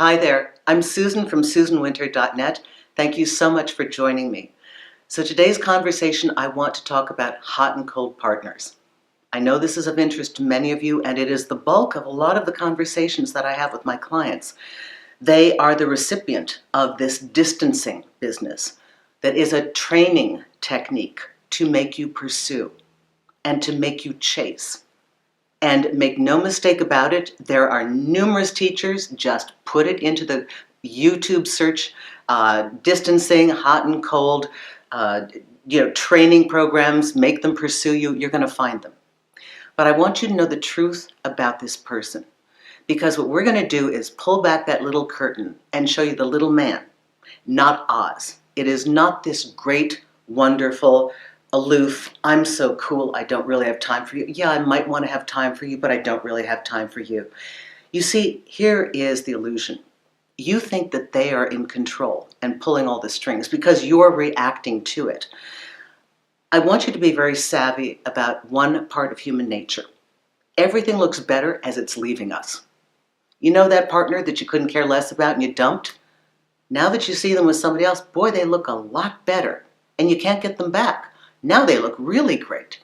Hi there, I'm Susan from SusanWinter.net. Thank you so much for joining me. So today's conversation, I want to talk about hot and cold partners. I know this is of interest to many of you, and it is the bulk of a lot of the conversations that I have with my clients. They are the recipient of this distancing business that is a training technique to make you pursue and to make you chase. And make no mistake about it, there are numerous teachers. Just put it into the YouTube search, distancing, hot and cold, training programs, make them pursue you. You're going to find them. But I want you to know the truth about this person. Because what we're going to do is pull back that little curtain and show you the little man, not Oz. It is not this great, wonderful, aloof, I'm so cool, I don't really have time for you. Yeah, I might want to have time for you, but I don't really have time for you. You see, here is the illusion. You think that they are in control and pulling all the strings because you're reacting to it. I want you to be very savvy about one part of human nature. Everything looks better as it's leaving us. You know that partner that you couldn't care less about and you dumped? Now that you see them with somebody else, boy, they look a lot better, and you can't get them back. Now they look really great.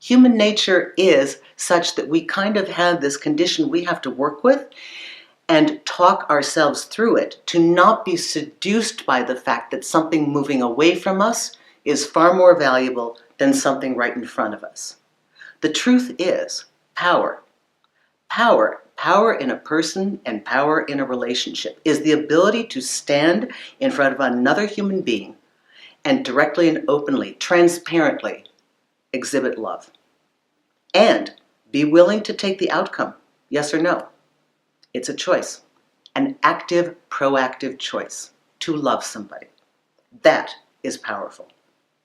Human nature is such that we kind of have this condition we have to work with and talk ourselves through it to not be seduced by the fact that something moving away from us is far more valuable than something right in front of us. The truth is power. Power in a person and power in a relationship is the ability to stand in front of another human being and directly and openly, transparently exhibit love. And be willing to take the outcome, yes or no. It's a choice, an active, proactive choice to love somebody. That is powerful.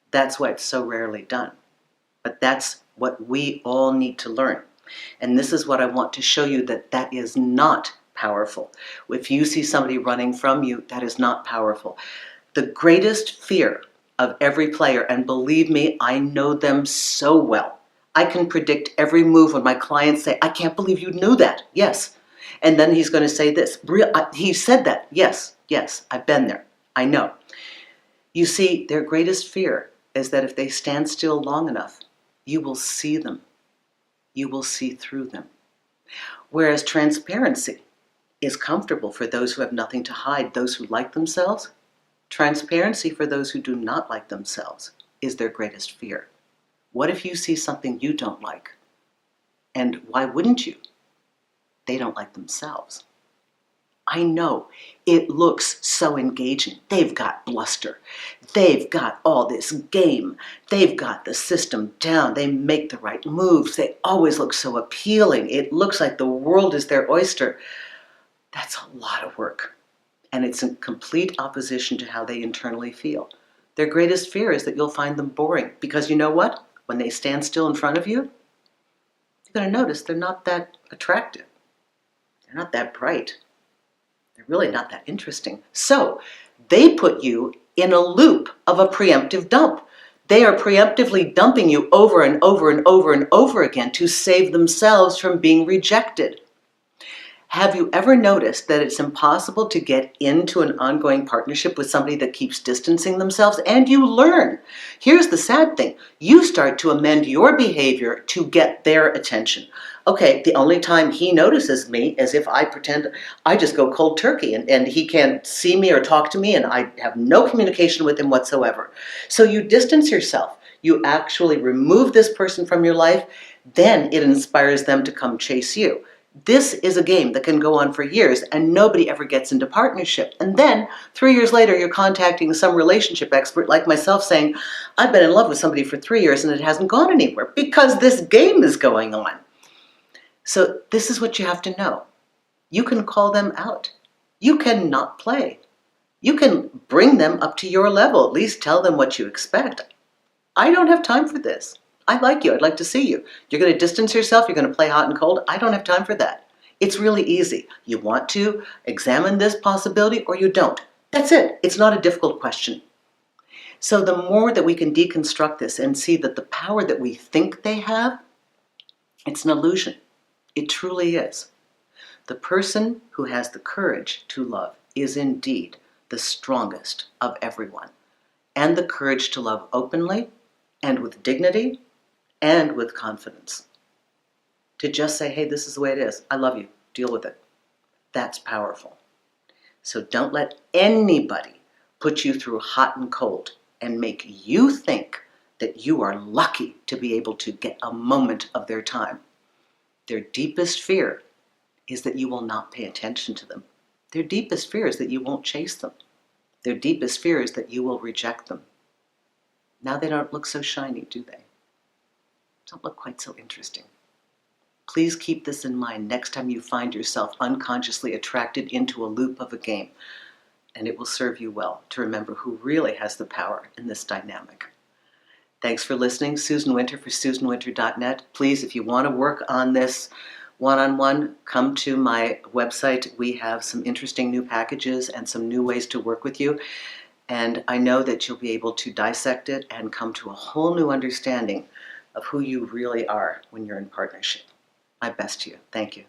That's why it's so rarely done. But that's what we all need to learn. And this is what I want to show you, that is not powerful. If you see somebody running from you, that is not powerful. The greatest fear of every player, and believe me, I know them so well. I can predict every move when my clients say, I can't believe you knew that. Yes. And then he's going to say this. He said that. Yes, I've been there. I know. You see, their greatest fear is that if they stand still long enough, you will see them. You will see through them. Whereas transparency is comfortable for those who have nothing to hide, those who like themselves. Transparency for those who do not like themselves is their greatest fear. What if you see something you don't like? And why wouldn't you? They don't like themselves. I know it looks so engaging. They've got Bluster. They've got all this game. They've got the system down. They make the right moves. They always look so appealing. It looks like the world is their oyster. That's a lot of work. And it's in complete opposition to how they internally feel. Their greatest fear is that you'll find them boring. Because you know what? When they stand still in front of you, you're going to notice they're not that attractive. They're not that bright. They're really not that interesting. So they put you in a loop of a preemptive dump. They are preemptively dumping you over and over and over and over again to save themselves from being rejected. Have you ever noticed that it's impossible to get into an ongoing partnership with somebody that keeps distancing themselves? And you learn. Here's the sad thing. You start to amend your behavior to get their attention. Okay, the only time he notices me is if I pretend I just go cold turkey and he can't see me or talk to me and I have no communication with him whatsoever. So you distance yourself. You actually remove this person from your life. Then it inspires them to come chase you. This is a game that can go on for years and nobody ever gets into partnership. And then 3 years later, you're contacting some relationship expert like myself saying, I've been in love with somebody for 3 years and it hasn't gone anywhere because this game is going on. So this is what you have to know. You can call them out. You can not play. You can bring them up to your level, at least tell them what you expect. I don't have time for this. I like you. I'd like to see you. You're going to distance yourself. You're going to play hot and cold. I don't have time for that. It's really easy. You want to examine this possibility or you don't. That's it. It's not a difficult question. So the more that we can deconstruct this and see that the power that we think they have, it's an illusion. It truly is. The person who has the courage to love is indeed the strongest of everyone, and the courage to love openly and with dignity and with confidence. To just say, hey, this is the way it is. I love you. Deal with it. That's powerful. So don't let anybody put you through hot and cold and make you think that you are lucky to be able to get a moment of their time. Their deepest fear is that you will not pay attention to them. Their deepest fear is that you won't chase them. Their deepest fear is that you will reject them. Now they don't look so shiny, do they? Don't look quite so interesting. Please keep this in mind next time you find yourself unconsciously attracted into a loop of a game, and it will serve you well to remember who really has the power in this dynamic. Thanks for listening. Susan Winter for SusanWinter.net. Please, if you want to work on this one-on-one, come to my website. We have some interesting new packages and some new ways to work with you. And I know that you'll be able to dissect it and come to a whole new understanding of who you really are when you're in partnership. My best to you. Thank you.